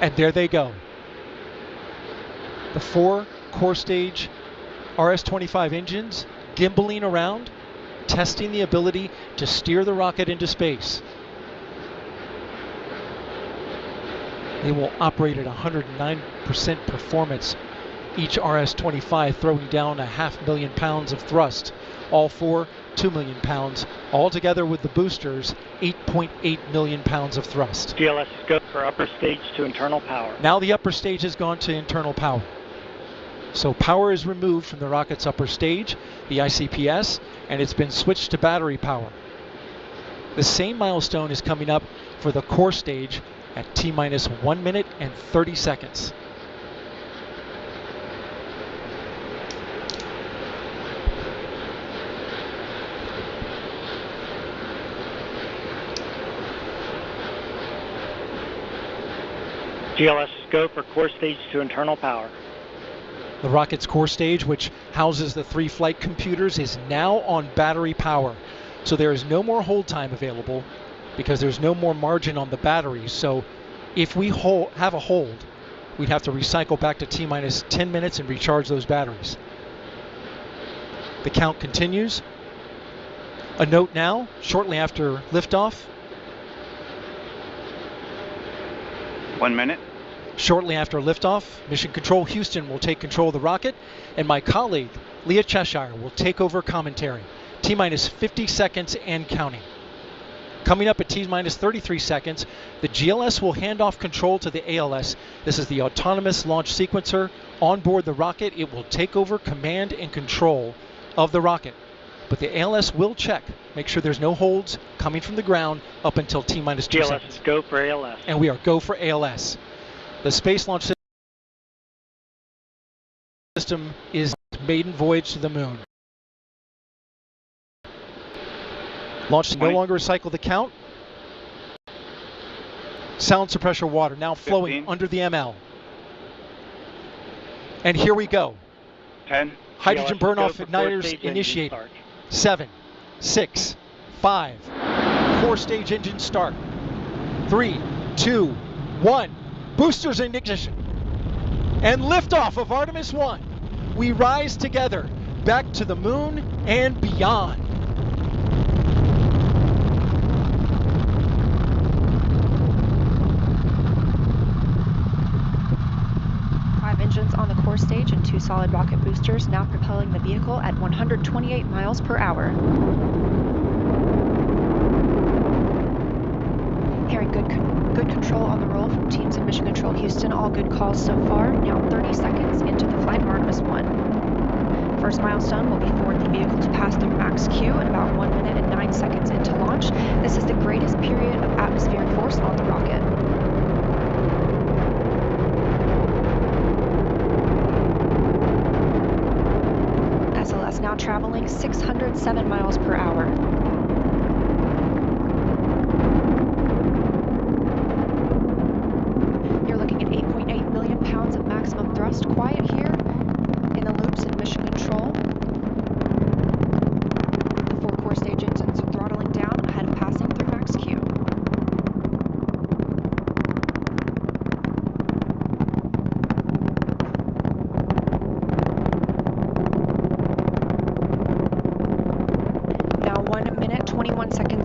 And there they go. The 4 core stage RS-25 engines gimbaling around, testing the ability to steer the rocket into space. They will operate at 109% performance. Each RS-25 throwing down 500,000 pounds of thrust. All 4, 2 million pounds. All together with the boosters, 8.8 million pounds of thrust. GLS go for upper stage to internal power. Now the upper stage has gone to internal power. So power is removed from the rocket's upper stage, the ICPS, and it's been switched to battery power. The same milestone is coming up for the core stage at T-minus 1 minute and 30 seconds. GLS go for core stage to internal power. The rocket's core stage, which houses the 3 flight computers, is now on battery power. So there is no more hold time available because there's no more margin on the batteries. So if we have a hold, we'd have to recycle back to T-minus 10 minutes and recharge those batteries. The count continues. A note now, shortly after liftoff. 1 minute. Shortly after liftoff, Mission Control Houston will take control of the rocket, and my colleague, Leah Cheshire, will take over commentary. T-minus 50 seconds and counting. Coming up at T-minus 33 seconds, the GLS will hand off control to the ALS. This is the autonomous launch sequencer. On board the rocket, it will take over command and control of the rocket. But the ALS will check, make sure there's no holds coming from the ground up until T-minus 2 seconds. GLS go for ALS. And we are go for ALS. The Space Launch System is maiden voyage to the moon. Launch to no longer recycle the count. Sound suppressor water now flowing 15. under the ML. And here we go. 10. Hydrogen GLS burn-off go for igniters core stage engine initiated. start. 7, 6, 5. Core stage engine start. 3, 2, 1. Boosters in ignition. And liftoff of Artemis I. We rise together back to the moon and beyond. Engines on the core stage and 2 solid rocket boosters now propelling the vehicle at 128 miles per hour. Hearing good control on the roll from teams in Mission Control Houston. All good calls so far. Now 30 seconds into the flight of Artemis I. First milestone will be for the vehicle to pass through max Q at about 1 minute and 9 seconds into launch. This is the greatest period of atmospheric force on the rocket. Now traveling 607 miles per hour. You're looking at 8.8 million pounds of maximum thrust. Quiet here in the loops in Mission Control. The 4 core stage engines are throttling down ahead of passing through max Q.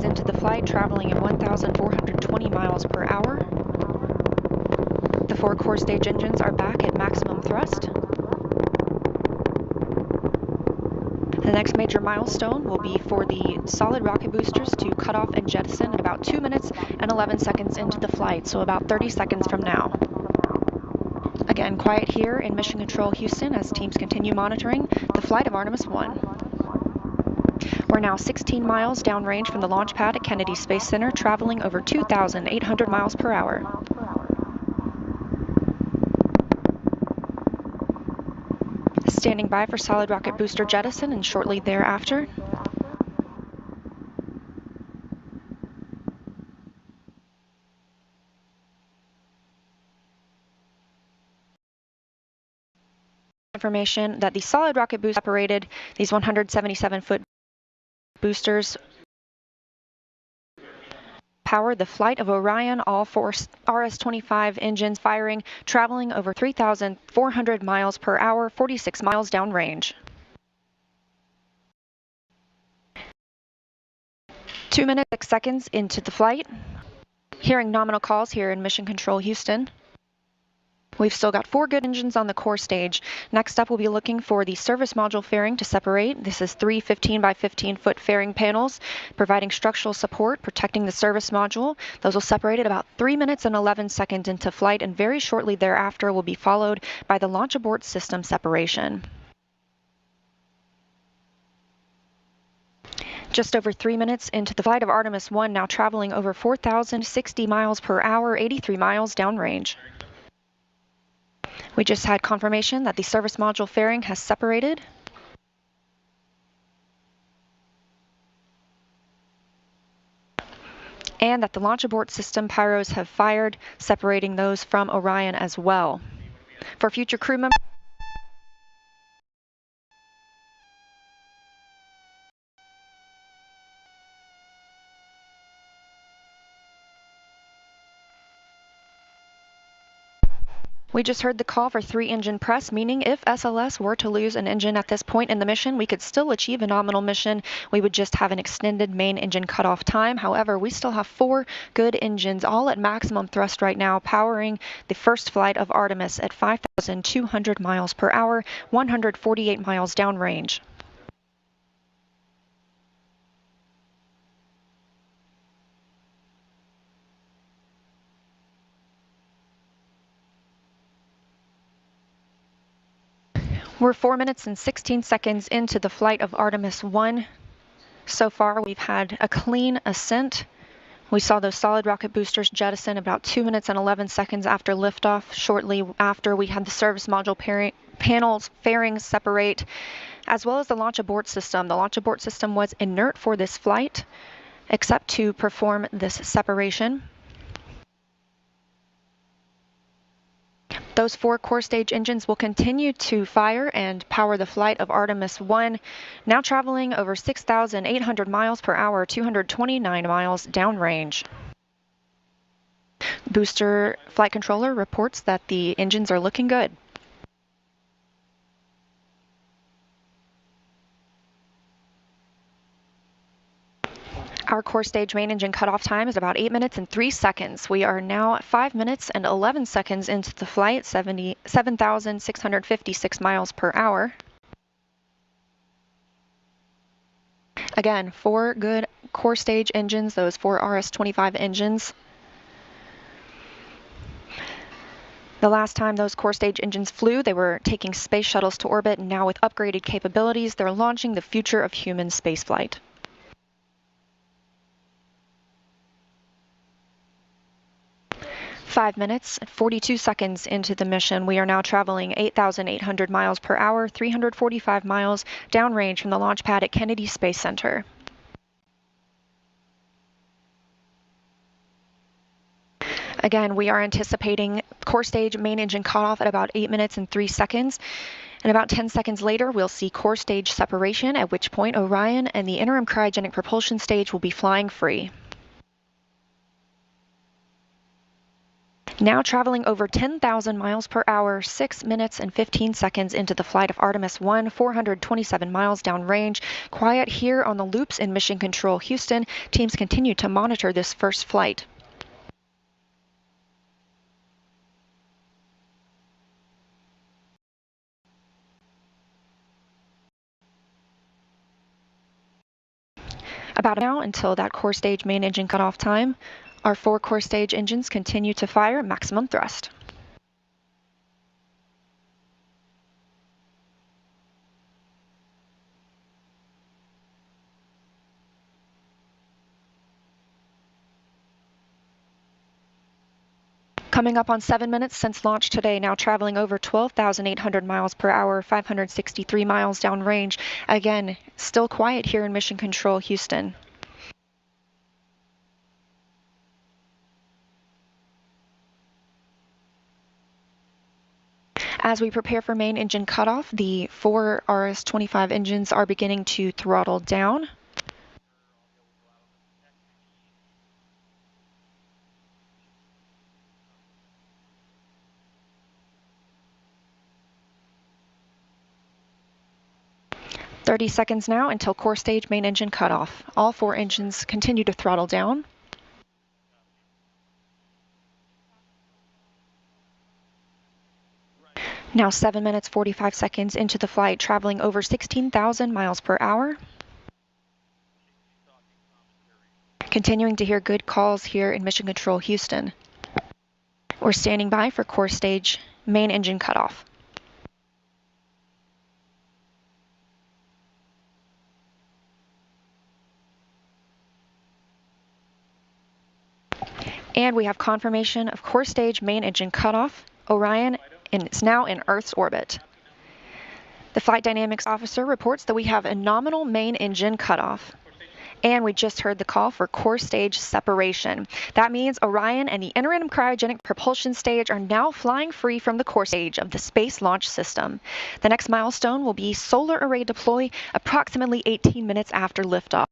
Into the flight, traveling at 1,420 miles per hour. The 4 core stage engines are back at maximum thrust. The next major milestone will be for the solid rocket boosters to cut off and jettison at about 2 minutes and 11 seconds into the flight, so about 30 seconds from now. Again, quiet here in Mission Control Houston as teams continue monitoring the flight of Artemis I. We're now 16 miles downrange from the launch pad at Kennedy Space Center, traveling over 2,800 miles per hour. Standing by for solid rocket booster jettison and shortly thereafter. Information that the solid rocket booster operated these 177-foot boosters power the flight of Orion, all four RS-25 engines firing, traveling over 3,400 miles per hour, 46 miles downrange. 2 minutes 6 seconds into the flight. Hearing nominal calls here in Mission Control Houston. We've still got 4 good engines on the core stage. Next up, we'll be looking for the service module fairing to separate. This is 3 15 by 15 foot fairing panels, providing structural support, protecting the service module. Those will separate at about 3 minutes and 11 seconds into flight, and very shortly thereafter will be followed by the launch abort system separation. Just over 3 minutes into the flight of Artemis I, now traveling over 4,060 miles per hour, 83 miles downrange. We just had confirmation that the service module fairing has separated. And that the launch abort system pyros have fired, separating those from Orion as well. For future crew members, we just heard the call for 3 engine press, meaning if SLS were to lose an engine at this point in the mission, we could still achieve a nominal mission. We would just have an extended main engine cutoff time. However, we still have 4 good engines, all at maximum thrust right now, powering the first flight of Artemis at 5,200 miles per hour, 148 miles downrange. We're 4 minutes and 16 seconds into the flight of Artemis I. So far, we've had a clean ascent. We saw those solid rocket boosters jettison about 2 minutes and 11 seconds after liftoff. Shortly after, we had the service module panels fairings separate, as well as the launch abort system. The launch abort system was inert for this flight, except to perform this separation. Those 4 core stage engines will continue to fire and power the flight of Artemis I, now traveling over 6,800 miles per hour, 229 miles downrange. Booster flight controller reports that the engines are looking good. Our core stage main engine cutoff time is about 8 minutes and 3 seconds. We are now 5 minutes and 11 seconds into the flight, 7,656 miles per hour. Again, 4 good core stage engines, those 4 RS-25 engines. The last time those core stage engines flew, they were taking space shuttles to orbit, and now with upgraded capabilities, they're launching the future of human spaceflight. Five minutes and 42 seconds into the mission, we are now traveling 8,800 miles per hour, 345 miles downrange from the launch pad at Kennedy Space Center. Again, we are anticipating core stage main engine cutoff at about 8 minutes and 3 seconds. And about 10 seconds later, we'll see core stage separation, at which point Orion and the interim cryogenic propulsion stage will be flying free. Now traveling over 10,000 miles per hour, 6 minutes and 15 seconds into the flight of Artemis I, 427 miles downrange. Quiet here on the loops in Mission Control Houston. Teams continue to monitor this first flight. About now until that core stage main engine cutoff time. Our 4 core stage engines continue to fire at maximum thrust. Coming up on 7 minutes since launch today, now traveling over 12,800 miles per hour, 563 miles downrange. Again, still quiet here in Mission Control Houston. As we prepare for main engine cutoff, the 4 RS-25 engines are beginning to throttle down. 30 seconds now until core stage main engine cutoff. All 4 engines continue to throttle down. Now 7 minutes 45 seconds into the flight, traveling over 16,000 miles per hour. Continuing to hear good calls here in Mission Control Houston. We're standing by for core stage main engine cutoff. And we have confirmation of core stage main engine cutoff. Orion is now in Earth's orbit. The flight dynamics officer reports that we have a nominal main engine cutoff. And we just heard the call for core stage separation. That means Orion and the interim cryogenic propulsion stage are now flying free from the core stage of the Space Launch System. The next milestone will be solar array deploy approximately 18 minutes after liftoff.